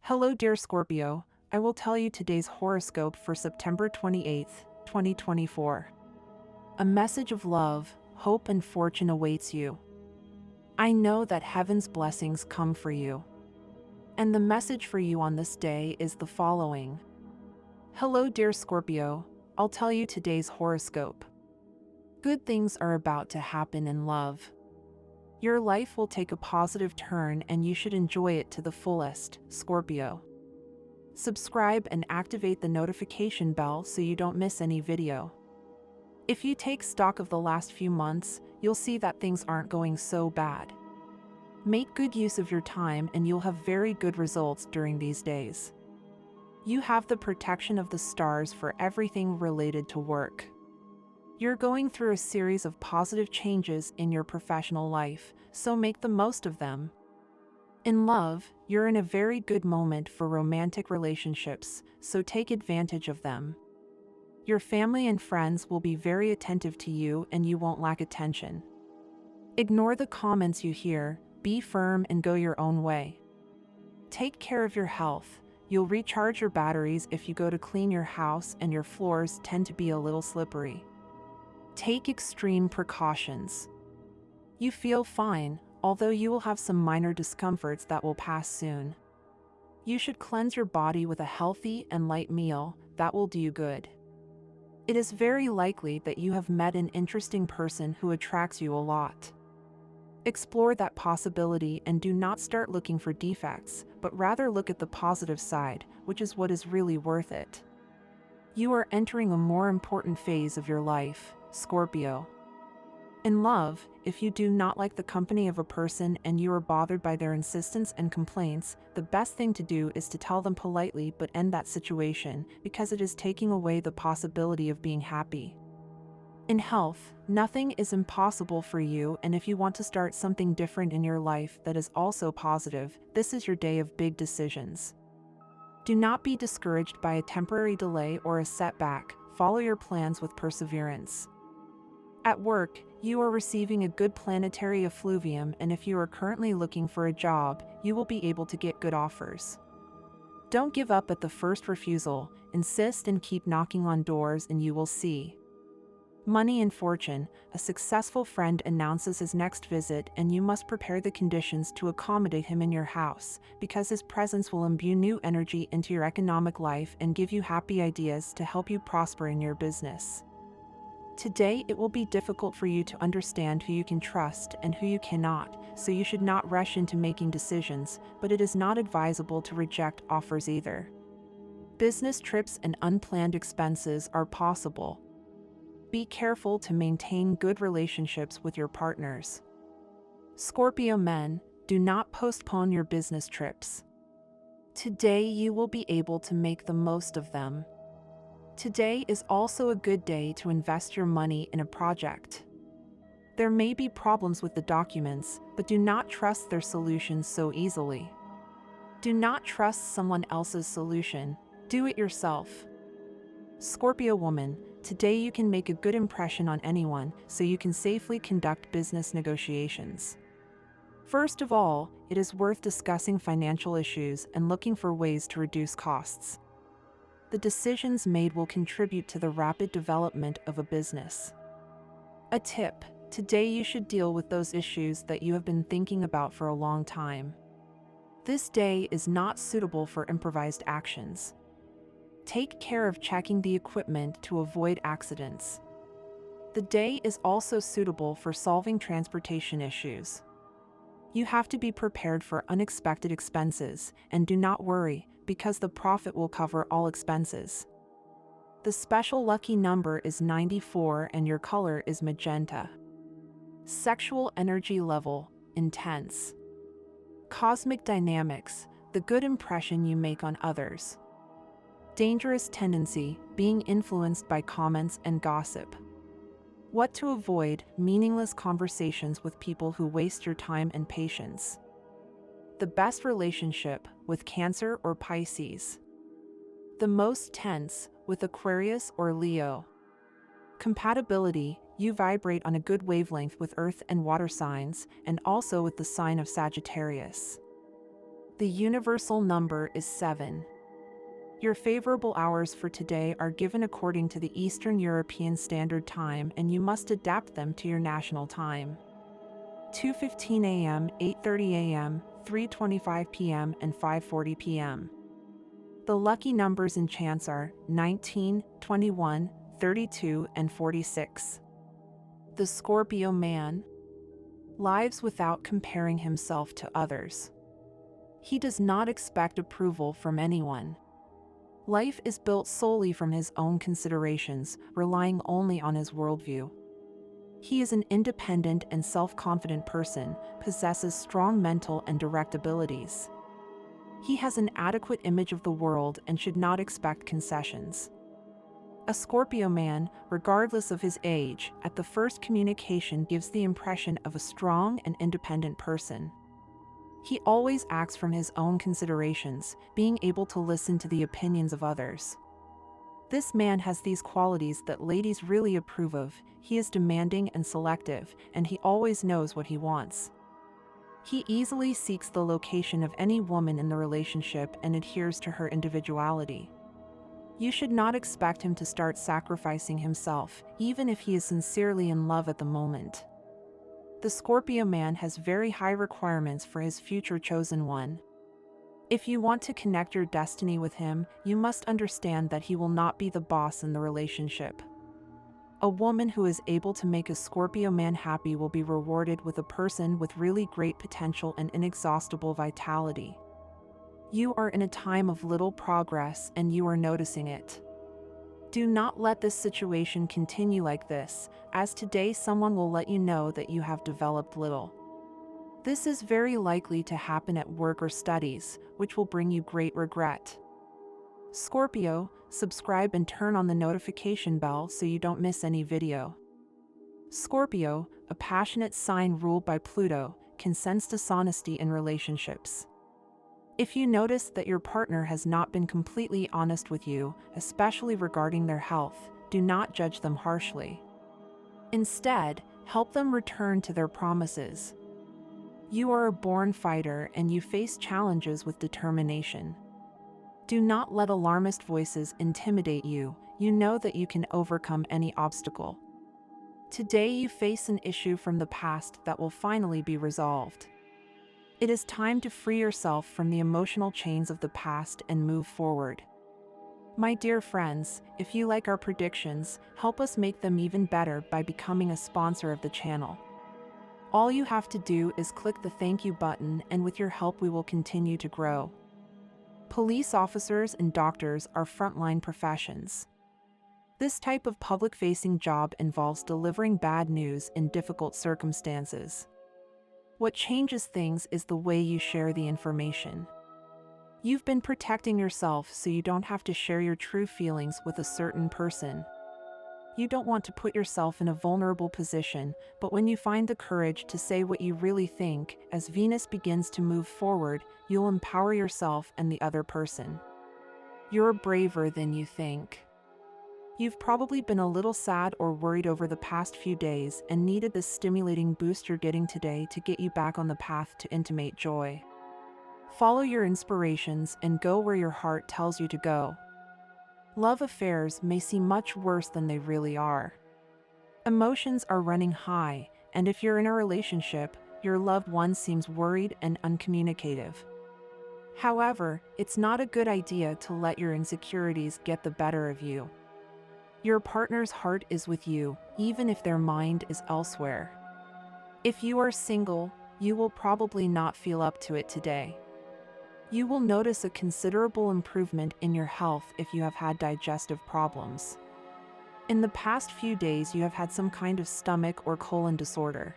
Hello, dear Scorpio. I will tell you today's horoscope for September 28th, 2024. A message of love, hope, and fortune awaits you. I know that heaven's blessings come for you. And the message for you on this day is the following. Hello, dear Scorpio. I'll tell you today's horoscope. Good things are about to happen in love. Your life will take a positive turn and you should enjoy it to the fullest, Scorpio. Subscribe and activate the notification bell so you don't miss any video. If you take stock of the last few months, you'll see that things aren't going so bad. Make good use of your time and you'll have very good results during these days. You have the protection of the stars for everything related to work. You're going through a series of positive changes in your professional life, so make the most of them. In love, you're in a very good moment for romantic relationships, so take advantage of them. Your family and friends will be very attentive to you and you won't lack attention. Ignore the comments you hear, be firm and go your own way. Take care of your health. You'll recharge your batteries if you go to clean your house and your floors tend to be a little slippery. Take extreme precautions. You feel fine, although you will have some minor discomforts that will pass soon. You should cleanse your body with a healthy and light meal that will do you good. It is very likely that you have met an interesting person who attracts you a lot. Explore that possibility and do not start looking for defects, but rather look at the positive side, which is what is really worth it. You are entering a more important phase of your life, Scorpio. In love, if you do not like the company of a person and you are bothered by their insistence and complaints, the best thing to do is to tell them politely but end that situation, because it is taking away the possibility of being happy. In health, nothing is impossible for you, and if you want to start something different in your life that is also positive, this is your day of big decisions. Do not be discouraged by a temporary delay or a setback. Follow your plans with perseverance. At work, you are receiving a good planetary effluvium, and if you are currently looking for a job, you will be able to get good offers. Don't give up at the first refusal, insist and keep knocking on doors and you will see. Money and fortune, a successful friend announces his next visit and you must prepare the conditions to accommodate him in your house, because his presence will imbue new energy into your economic life and give you happy ideas to help you prosper in your business. Today it will be difficult for you to understand who you can trust and who you cannot, so you should not rush into making decisions, but it is not advisable to reject offers either. Business trips and unplanned expenses are possible. Be careful to maintain good relationships with your partners. Scorpio men, do not postpone your business trips. Today you will be able to make the most of them. Today is also a good day to invest your money in a project. There may be problems with the documents, but do not trust their solutions so easily. Do not trust someone else's solution, do it yourself. Scorpio woman, today you can make a good impression on anyone so you can safely conduct business negotiations. First of all, it is worth discussing financial issues and looking for ways to reduce costs. The decisions made will contribute to the rapid development of a business. A tip: today you should deal with those issues that you have been thinking about for a long time. This day is not suitable for improvised actions. Take care of checking the equipment to avoid accidents. The day is also suitable for solving transportation issues. You have to be prepared for unexpected expenses, and do not worry, because the profit will cover all expenses. The special lucky number is 94 and your color is magenta. Sexual energy level, intense. Cosmic dynamics, the good impression you make on others. Dangerous tendency, being influenced by comments and gossip. What to avoid: meaningless conversations with people who waste your time and patience. The best relationship, with Cancer or Pisces. The most tense, with Aquarius or Leo. Compatibility, you vibrate on a good wavelength with earth and water signs, and also with the sign of Sagittarius. The universal number is 7. Your favorable hours for today are given according to the Eastern European Standard Time, and you must adapt them to your national time. 2:15 a.m., 8:30 a.m., 3:25 p.m., and 5:40 p.m. The lucky numbers and chance are 19, 21, 32, and 46. The Scorpio man lives without comparing himself to others. He does not expect approval from anyone. Life is built solely from his own considerations, relying only on his worldview. He is an independent and self-confident person, possesses strong mental and direct abilities. He has an adequate image of the world and should not expect concessions. A Scorpio man, regardless of his age, at the first communication gives the impression of a strong and independent person. He always acts from his own considerations, being able to listen to the opinions of others. This man has these qualities that ladies really approve of. He is demanding and selective, and he always knows what he wants. He easily seeks the location of any woman in the relationship and adheres to her individuality. You should not expect him to start sacrificing himself, even if he is sincerely in love at the moment. The Scorpio man has very high requirements for his future chosen one. If you want to connect your destiny with him, you must understand that he will not be the boss in the relationship. A woman who is able to make a Scorpio man happy will be rewarded with a person with really great potential and inexhaustible vitality. You are in a time of little progress and you are noticing it. Do not let this situation continue like this, as today someone will let you know that you have developed little. This is very likely to happen at work or studies, which will bring you great regret. Scorpio, subscribe and turn on the notification bell so you don't miss any video. Scorpio, a passionate sign ruled by Pluto, can sense dishonesty in relationships. If you notice that your partner has not been completely honest with you, especially regarding their health, do not judge them harshly. Instead, help them return to their promises. You are a born fighter and you face challenges with determination. Do not let alarmist voices intimidate you. You know that you can overcome any obstacle. Today you face an issue from the past that will finally be resolved. It is time to free yourself from the emotional chains of the past and move forward. My dear friends, if you like our predictions, help us make them even better by becoming a sponsor of the channel. All you have to do is click the thank you button, and with your help we will continue to grow. Police officers and doctors are frontline professions. This type of public-facing job involves delivering bad news in difficult circumstances. What changes things is the way you share the information. You've been protecting yourself so you don't have to share your true feelings with a certain person. You don't want to put yourself in a vulnerable position, but when you find the courage to say what you really think, as Venus begins to move forward, you'll empower yourself and the other person. You're braver than you think. You've probably been a little sad or worried over the past few days and needed this stimulating boost you're getting today to get you back on the path to intimate joy. Follow your inspirations and go where your heart tells you to go. Love affairs may seem much worse than they really are. Emotions are running high, and if you're in a relationship, your loved one seems worried and uncommunicative. However, it's not a good idea to let your insecurities get the better of you. Your partner's heart is with you, even if their mind is elsewhere. If you are single, you will probably not feel up to it today. You will notice a considerable improvement in your health if you have had digestive problems. In the past few days, you have had some kind of stomach or colon disorder.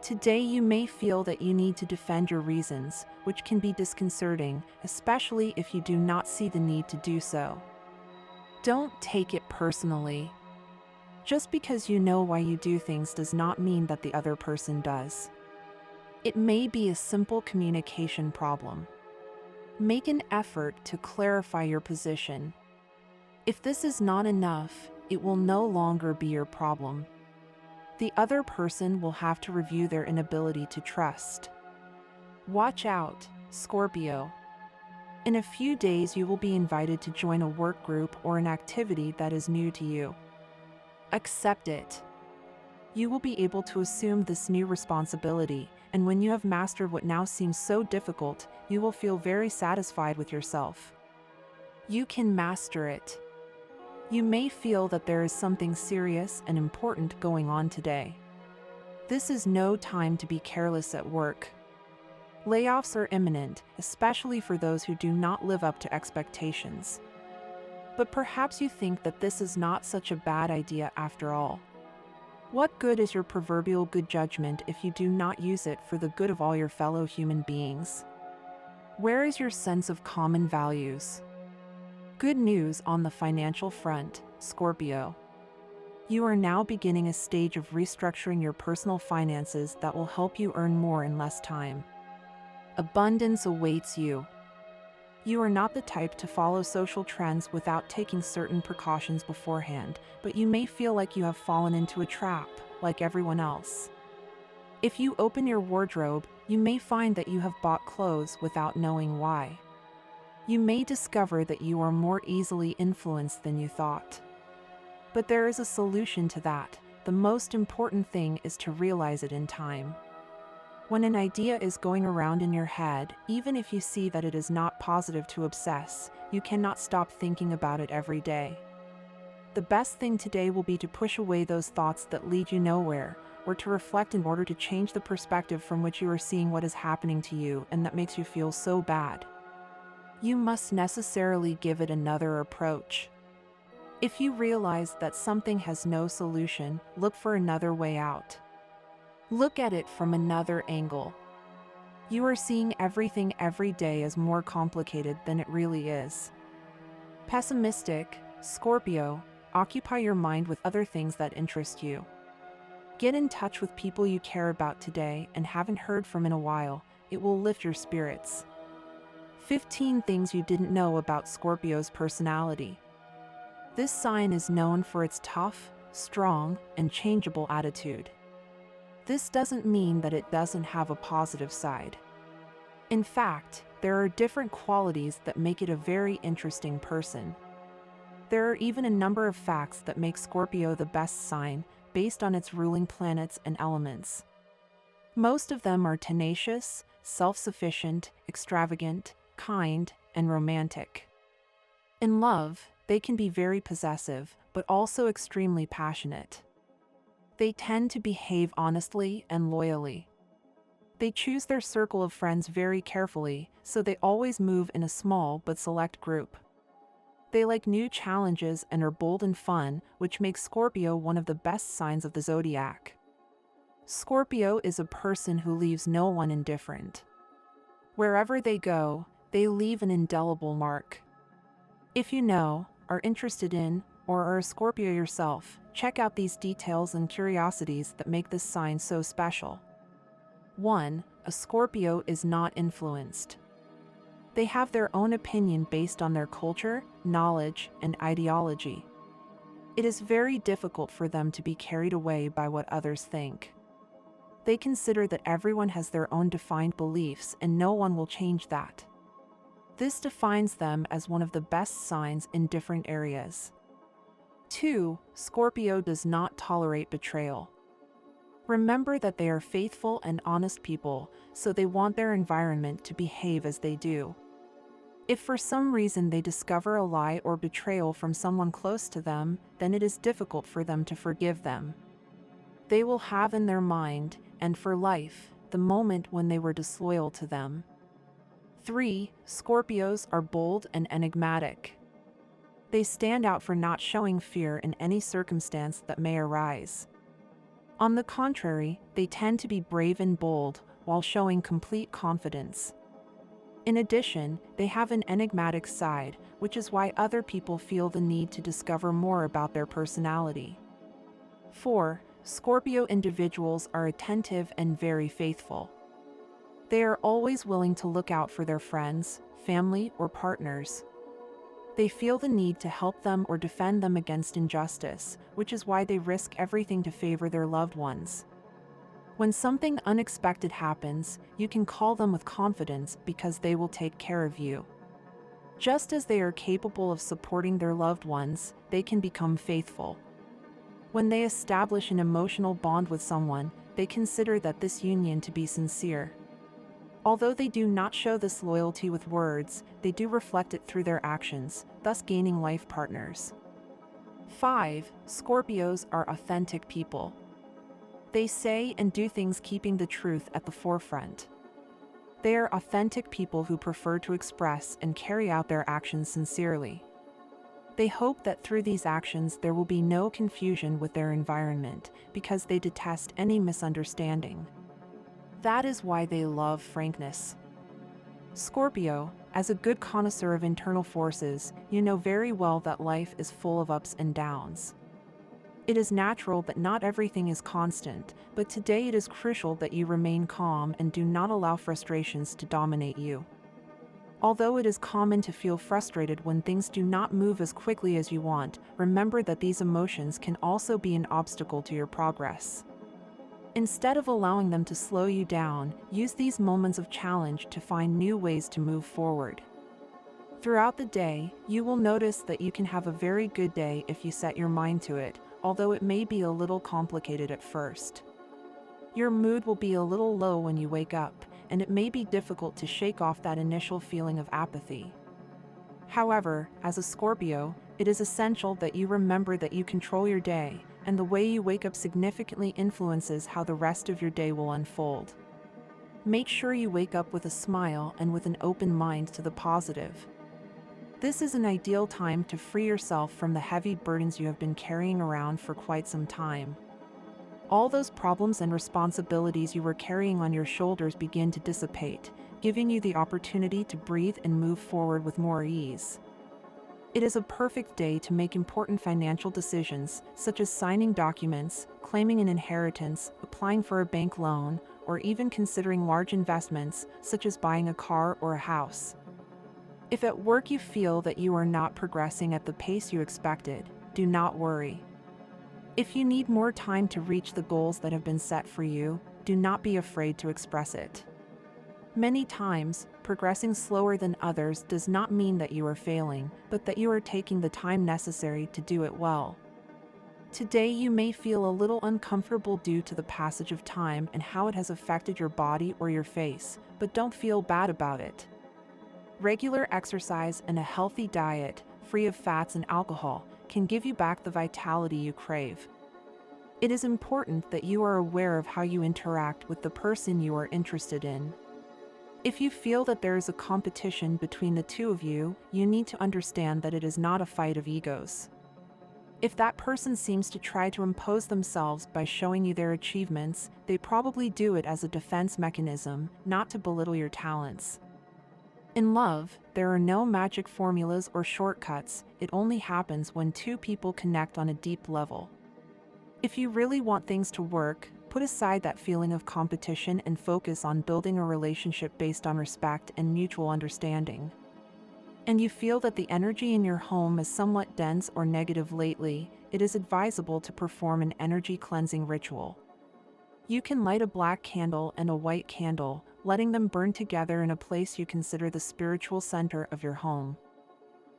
Today, you may feel that you need to defend your reasons, which can be disconcerting, especially if you do not see the need to do so. Don't take it personally. Just because you know why you do things does not mean that the other person does. It may be a simple communication problem. Make an effort to clarify your position. If this is not enough, it will no longer be your problem. The other person will have to review their inability to trust. Watch out. Scorpio. In a few days, you will be invited to join a work group or an activity that is new to you. Accept it. You will be able to assume this new responsibility, and when you have mastered what now seems so difficult, you will feel very satisfied with yourself. You can master it. You may feel that there is something serious and important going on today. This is no time to be careless at work. Layoffs are imminent, especially for those who do not live up to expectations. But perhaps you think that this is not such a bad idea after all. What good is your proverbial good judgment if you do not use it for the good of all your fellow human beings? Where is your sense of common values? Good news on the financial front, Scorpio. You are now beginning a stage of restructuring your personal finances that will help you earn more in less time. Abundance awaits you. You are not the type to follow social trends without taking certain precautions beforehand, but you may feel like you have fallen into a trap, like everyone else. If you open your wardrobe, you may find that you have bought clothes without knowing why. You may discover that you are more easily influenced than you thought. But there is a solution to that. The most important thing is to realize it in time. When an idea is going around in your head, even if you see that it is not positive to obsess, you cannot stop thinking about it every day. The best thing today will be to push away those thoughts that lead you nowhere, or to reflect in order to change the perspective from which you are seeing what is happening to you and that makes you feel so bad. You must necessarily give it another approach. If you realize that something has no solution, look for another way out. Look at it from another angle. You are seeing everything every day as more complicated than it really is. Pessimistic, Scorpio, occupy your mind with other things that interest you. Get in touch with people you care about today and haven't heard from in a while. It will lift your spirits. 15 things you didn't know about Scorpio's personality. This sign is known for its tough, strong, and changeable attitude. This doesn't mean that it doesn't have a positive side. In fact, there are different qualities that make it a very interesting person. There are even a number of facts that make Scorpio the best sign, based on its ruling planets and elements. Most of them are tenacious, self-sufficient, extravagant, kind, and romantic. In love, they can be very possessive, but also extremely passionate. They tend to behave honestly and loyally. They choose their circle of friends very carefully, so they always move in a small but select group. They like new challenges and are bold and fun, which makes Scorpio one of the best signs of the zodiac. Scorpio is a person who leaves no one indifferent. Wherever they go, they leave an indelible mark. If you know, are interested in, or are a Scorpio yourself, check out these details and curiosities that make this sign so special. 1. A Scorpio is not influenced. They have their own opinion based on their culture, knowledge, and ideology. It is very difficult for them to be carried away by what others think. They consider that everyone has their own defined beliefs and no one will change that. This defines them as one of the best signs in different areas. 2. Scorpio does not tolerate betrayal. Remember that they are faithful and honest people, so they want their environment to behave as they do. If for some reason they discover a lie or betrayal from someone close to them, then it is difficult for them to forgive them. They will have in their mind, and for life, the moment when they were disloyal to them. 3. Scorpios are bold and enigmatic. They stand out for not showing fear in any circumstance that may arise. On the contrary, they tend to be brave and bold, while showing complete confidence. In addition, they have an enigmatic side, which is why other people feel the need to discover more about their personality. 4. Scorpio individuals are attentive and very faithful. They are always willing to look out for their friends, family, or partners. They feel the need to help them or defend them against injustice, which is why they risk everything to favor their loved ones. When something unexpected happens, you can call them with confidence because they will take care of you. Just as they are capable of supporting their loved ones, they can become faithful. When they establish an emotional bond with someone, they consider that this union to be sincere. Although they do not show this loyalty with words, they do reflect it through their actions, thus gaining life partners. 5. Scorpios are authentic people. They say and do things keeping the truth at the forefront. They are authentic people who prefer to express and carry out their actions sincerely. They hope that through these actions there will be no confusion with their environment because they detest any misunderstanding. That is why they love frankness. Scorpio, as a good connoisseur of internal forces, you know very well that life is full of ups and downs. It is natural that not everything is constant, but today it is crucial that you remain calm and do not allow frustrations to dominate you. Although it is common to feel frustrated when things do not move as quickly as you want, remember that these emotions can also be an obstacle to your progress. Instead of allowing them to slow you down, use these moments of challenge to find new ways to move forward. Throughout the day, you will notice that you can have a very good day if you set your mind to it, although it may be a little complicated at first. Your mood will be a little low when you wake up, and it may be difficult to shake off that initial feeling of apathy. However, as a Scorpio, it is essential that you remember that you control your day, and the way you wake up significantly influences how the rest of your day will unfold. Make sure you wake up with a smile and with an open mind to the positive. This is an ideal time to free yourself from the heavy burdens you have been carrying around for quite some time. All those problems and responsibilities you were carrying on your shoulders begin to dissipate, giving you the opportunity to breathe and move forward with more ease. It is a perfect day to make important financial decisions, such as signing documents, claiming an inheritance, applying for a bank loan, or even considering large investments, such as buying a car or a house. If at work you feel that you are not progressing at the pace you expected, do not worry. If you need more time to reach the goals that have been set for you, do not be afraid to express it. Many times, progressing slower than others does not mean that you are failing, but that you are taking the time necessary to do it well. Today you may feel a little uncomfortable due to the passage of time and how it has affected your body or your face, but don't feel bad about it. Regular exercise and a healthy diet, free of fats and alcohol, can give you back the vitality you crave. It is important that you are aware of how you interact with the person you are interested in. If you feel that there is a competition between the two of you, you need to understand that it is not a fight of egos. If that person seems to try to impose themselves by showing you their achievements, they probably do it as a defense mechanism, not to belittle your talents. In love, there are no magic formulas or shortcuts, it only happens when two people connect on a deep level. If you really want things to work, put aside that feeling of competition and focus on building a relationship based on respect and mutual understanding. And you feel that the energy in your home is somewhat dense or negative lately, it is advisable to perform an energy cleansing ritual. You can light a black candle and a white candle, letting them burn together in a place you consider the spiritual center of your home.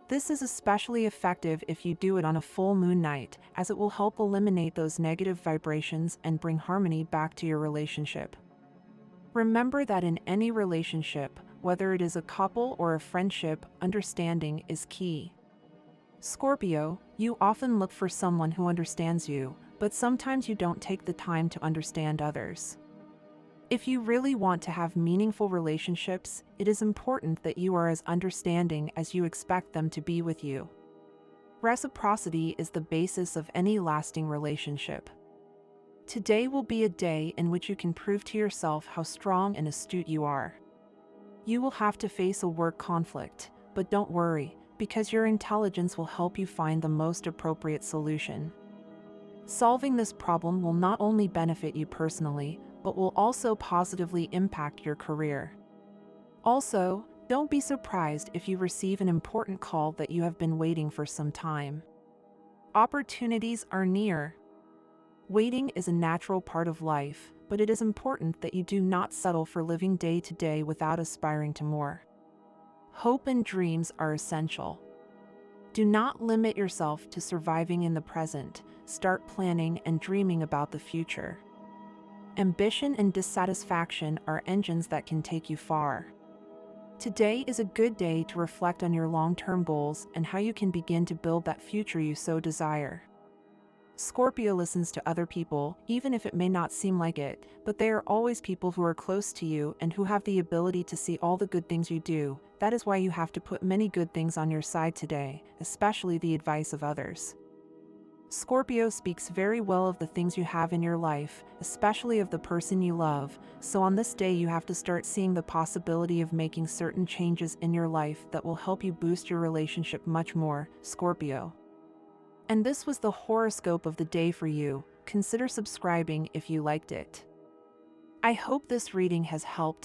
This is especially effective if you do it on a full moon night, as it will help eliminate those negative vibrations and bring harmony back to your relationship. Remember that in any relationship, whether it is a couple or a friendship, understanding is key. Scorpio, you often look for someone who understands you, but sometimes you don't take the time to understand others. If you really want to have meaningful relationships, it is important that you are as understanding as you expect them to be with you. Reciprocity is the basis of any lasting relationship. Today will be a day in which you can prove to yourself how strong and astute you are. You will have to face a work conflict, but don't worry, because your intelligence will help you find the most appropriate solution. Solving this problem will not only benefit you personally, but will also positively impact your career. Also, don't be surprised if you receive an important call that you have been waiting for some time. Opportunities are near. Waiting is a natural part of life, but it is important that you do not settle for living day to day without aspiring to more. Hope and dreams are essential. Do not limit yourself to surviving in the present. Start planning and dreaming about the future. Ambition and dissatisfaction are engines that can take you far. Today is a good day to reflect on your long-term goals and how you can begin to build that future you so desire. Scorpio listens to other people, even if it may not seem like it, but they are always people who are close to you and who have the ability to see all the good things you do. That is why you have to put many good things on your side today, especially the advice of others. Scorpio speaks very well of the things you have in your life, especially of the person you love, so on this day you have to start seeing the possibility of making certain changes in your life that will help you boost your relationship much more, Scorpio. And this was the horoscope of the day for you. Consider subscribing if you liked it. I hope this reading has helped